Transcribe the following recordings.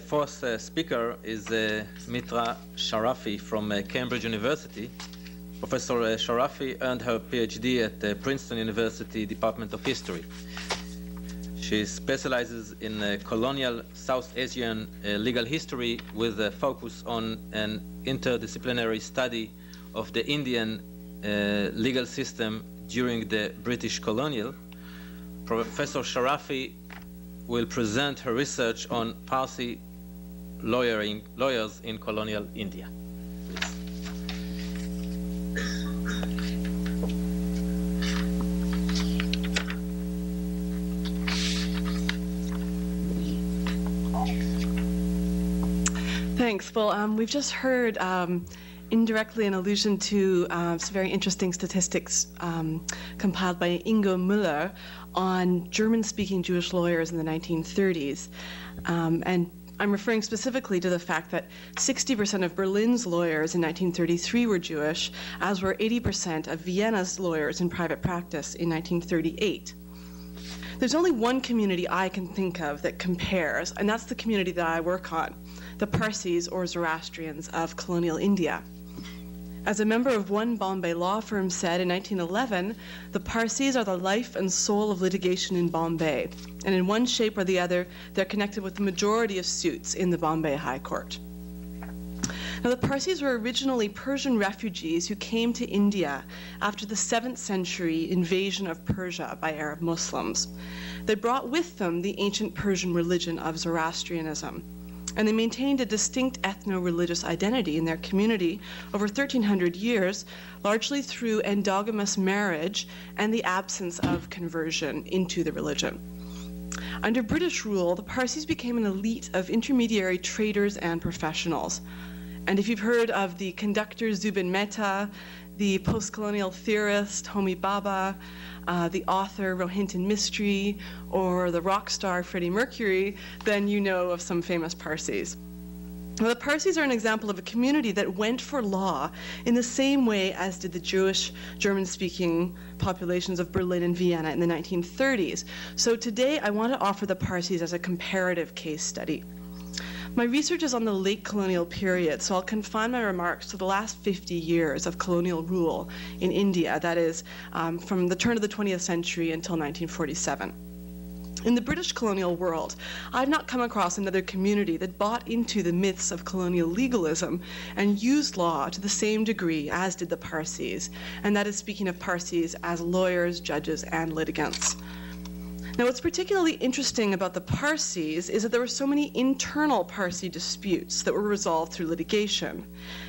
fourth speaker is Mitra Sharafi from Cambridge University. Professor Sharafi earned her PhD at Princeton University Department of History. She specializes in colonial South Asian legal history with a focus on an interdisciplinary study of the Indian legal system during the British colonial. Professor Sharafi will present her research on Parsi lawyers in colonial India. Thanks. Well, we've just heard indirectly an allusion to some very interesting statistics compiled by Ingo Müller on German-speaking Jewish lawyers in the 1930s. And I'm referring specifically to the fact that 60% of Berlin's lawyers in 1933 were Jewish, as were 80% of Vienna's lawyers in private practice in 1938. There's only one community I can think of that compares, and that's the community that I work on, the Parsis or Zoroastrians of colonial India. As a member of one Bombay law firm said in 1911, the Parsis are the life and soul of litigation in Bombay, and in one shape or the other, they're connected with the majority of suits in the Bombay High Court. Now, the Parsis were originally Persian refugees who came to India after the 7th century invasion of Persia by Arab Muslims. They brought with them the ancient Persian religion of Zoroastrianism, and they maintained a distinct ethno-religious identity in their community over 1,300 years, largely through endogamous marriage and the absence of conversion into the religion. Under British rule, the Parsis became an elite of intermediary traders and professionals. And if you've heard of the conductor Zubin Mehta, the post-colonial theorist Homi Bhabha, the author Rohinton Mistry, or the rock star Freddie Mercury, then you know of some famous Parsis. Well, the Parsis are an example of a community that went for law in the same way as did the Jewish German-speaking populations of Berlin and Vienna in the 1930s. So today I want to offer the Parsis as a comparative case study. My research is on the late colonial period, so I'll confine my remarks to the last 50 years of colonial rule in India, that is, from the turn of the 20th century until 1947. In the British colonial world, I've not come across another community that bought into the myths of colonial legalism and used law to the same degree as did the Parsis, and that is speaking of Parsis as lawyers, judges, and litigants. Now, what's particularly interesting about the Parsis is that there were so many internal Parsi disputes that were resolved through litigation.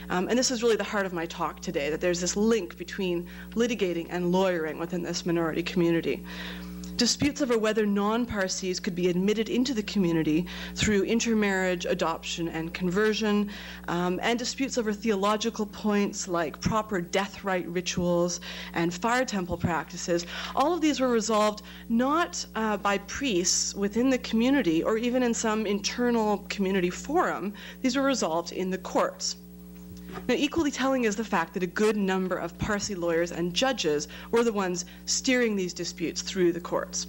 And this is really the heart of my talk today, that there's this link between litigating and lawyering within this minority community. Disputes over whether non-Parsis could be admitted into the community through intermarriage, adoption, and conversion, and disputes over theological points like proper death rite rituals and fire temple practices. All of these were resolved not by priests within the community or even in some internal community forum. These were resolved in the courts. Now, equally telling is the fact that a good number of Parsi lawyers and judges were the ones steering these disputes through the courts.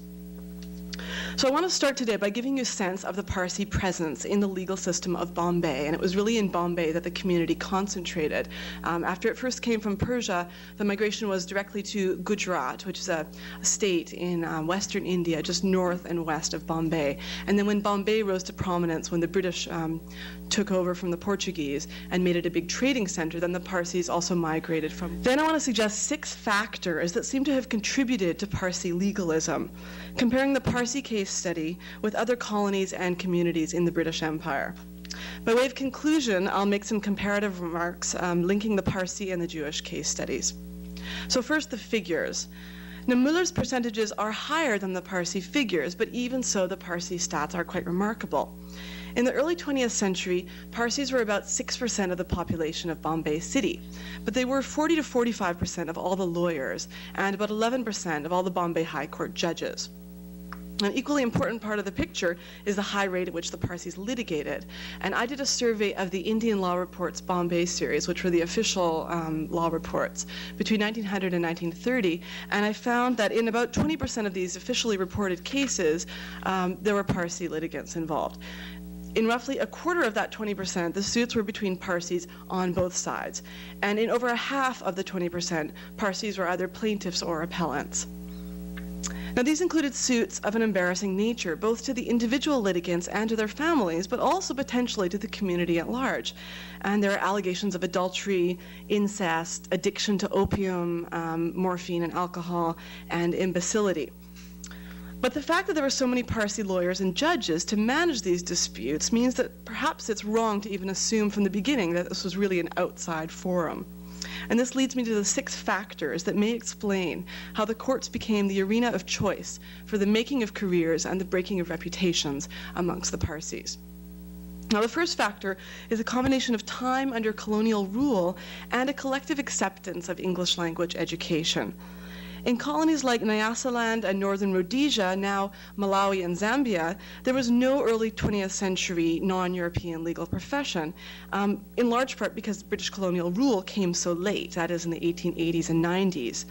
So I want to start today by giving you a sense of the Parsi presence in the legal system of Bombay, and it was really in Bombay that the community concentrated. After it first came from Persia, the migration was directly to Gujarat, which is a state in western India, just north and west of Bombay. And then when Bombay rose to prominence, when the British took over from the Portuguese and made it a big trading center, then the Parsis also migrated from. Then I want to suggest 6 factors that seem to have contributed to Parsi legalism, comparing the Parsi case study with other colonies and communities in the British Empire. By way of conclusion, I'll make some comparative remarks linking the Parsi and the Jewish case studies. So first, the figures. Now, Muller's percentages are higher than the Parsi figures, but even so, the Parsi stats are quite remarkable. In the early 20th century, Parsis were about 6% of the population of Bombay City, but they were 40 to 45% of all the lawyers and about 11% of all the Bombay High Court judges. An equally important part of the picture is the high rate at which the Parsis litigated. And I did a survey of the Indian Law Reports Bombay series, which were the official law reports, between 1900 and 1930. And I found that in about 20% of these officially reported cases, there were Parsi litigants involved. In roughly a quarter of that 20%, the suits were between Parsis on both sides. And in over a half of the 20%, Parsis were either plaintiffs or appellants. Now, these included suits of an embarrassing nature, both to the individual litigants and to their families, but also potentially to the community at large. And there are allegations of adultery, incest, addiction to opium, morphine and alcohol, and imbecility. But the fact that there were so many Parsi lawyers and judges to manage these disputes means that perhaps it's wrong to even assume from the beginning that this was really an outside forum. And this leads me to the 6 factors that may explain how the courts became the arena of choice for the making of careers and the breaking of reputations amongst the Parsis. Now, the first factor is a combination of time under colonial rule and a collective acceptance of English language education. In colonies like Nyasaland and northern Rhodesia, now Malawi and Zambia, there was no early 20th century non-European legal profession, in large part because British colonial rule came so late, that is in the 1880s and 90s.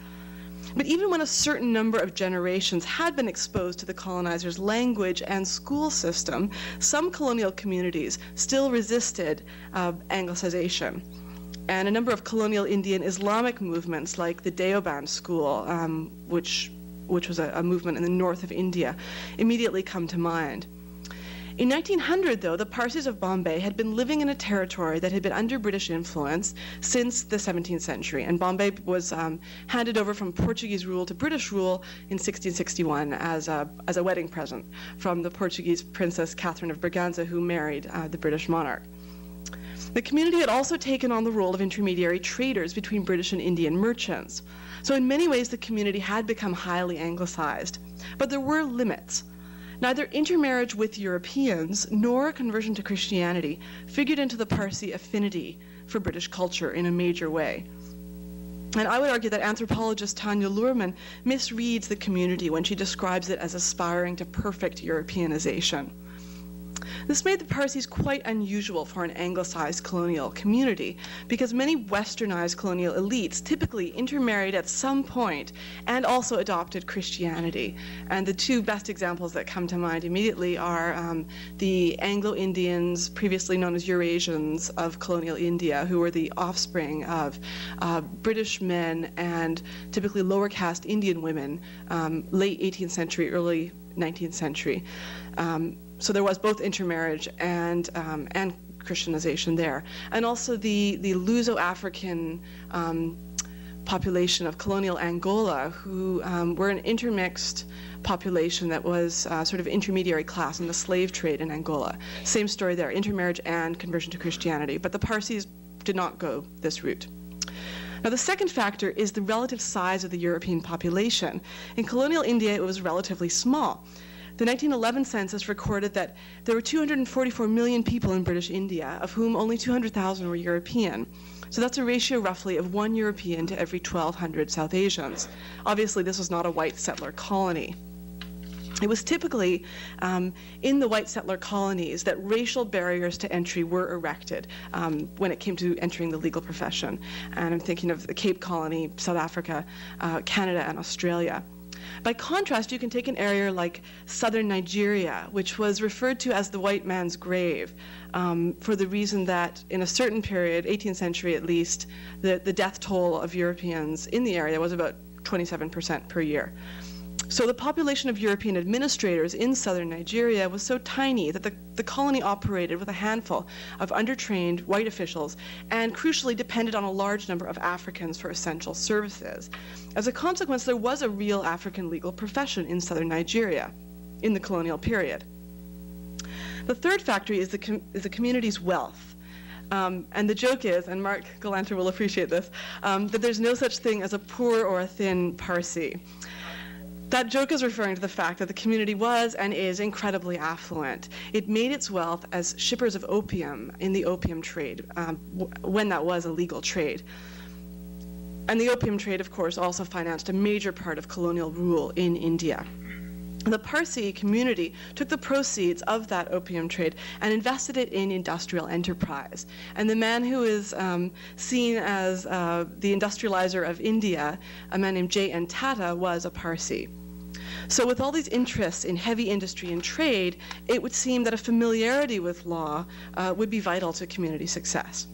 But even when a certain number of generations had been exposed to the colonizers' language and school system, some colonial communities still resisted Anglicization. And a number of colonial Indian Islamic movements, like the Deoband school, which was a movement in the north of India, immediately come to mind. In 1900, though, the Parsis of Bombay had been living in a territory that had been under British influence since the 17th century, and Bombay was handed over from Portuguese rule to British rule in 1661 as a wedding present from the Portuguese Princess Catherine of Braganza, who married the British monarch. The community had also taken on the role of intermediary traders between British and Indian merchants. So in many ways, the community had become highly anglicized. But there were limits. Neither intermarriage with Europeans nor a conversion to Christianity figured into the Parsi affinity for British culture in a major way. And I would argue that anthropologist Tanya Luhrmann misreads the community when she describes it as aspiring to perfect Europeanization. This made the Parsis quite unusual for an anglicized colonial community because many westernized colonial elites typically intermarried at some point and also adopted Christianity. And the 2 best examples that come to mind immediately are the Anglo-Indians, previously known as Eurasians, of colonial India, who were the offspring of British men and typically lower caste Indian women, late 18th century, early 19th century. So there was both intermarriage and Christianization there. And also the Luso-African population of colonial Angola, who were an intermixed population that was sort of intermediary class in the slave trade in Angola. Same story there, intermarriage and conversion to Christianity. But the Parsis did not go this route. Now, the second factor is the relative size of the European population. In colonial India, it was relatively small. The 1911 census recorded that there were 244 million people in British India, of whom only 200,000 were European. So that's a ratio roughly of 1 European to every 1,200 South Asians. Obviously, this was not a white settler colony. It was typically in the white settler colonies that racial barriers to entry were erected when it came to entering the legal profession. And I'm thinking of the Cape Colony, South Africa, Canada, and Australia. By contrast, you can take an area like southern Nigeria, which was referred to as the white man's grave, for the reason that in a certain period, 18th century at least, the death toll of Europeans in the area was about 27% per year. So the population of European administrators in southern Nigeria was so tiny that the colony operated with a handful of undertrained white officials and crucially depended on a large number of Africans for essential services. As a consequence, there was a real African legal profession in southern Nigeria in the colonial period. The third factor is the community's wealth. And the joke is, and Mark Galanter will appreciate this, that there's no such thing as a poor or a thin Parsi. That joke is referring to the fact that the community was and is incredibly affluent. It made its wealth as shippers of opium in the opium trade, when that was a legal trade. And the opium trade, of course, also financed a major part of colonial rule in India. The Parsi community took the proceeds of that opium trade and invested it in industrial enterprise. And the man who is seen as the industrializer of India, a man named J.N. Tata, was a Parsi. So with all these interests in heavy industry and trade, it would seem that a familiarity with law would be vital to community success.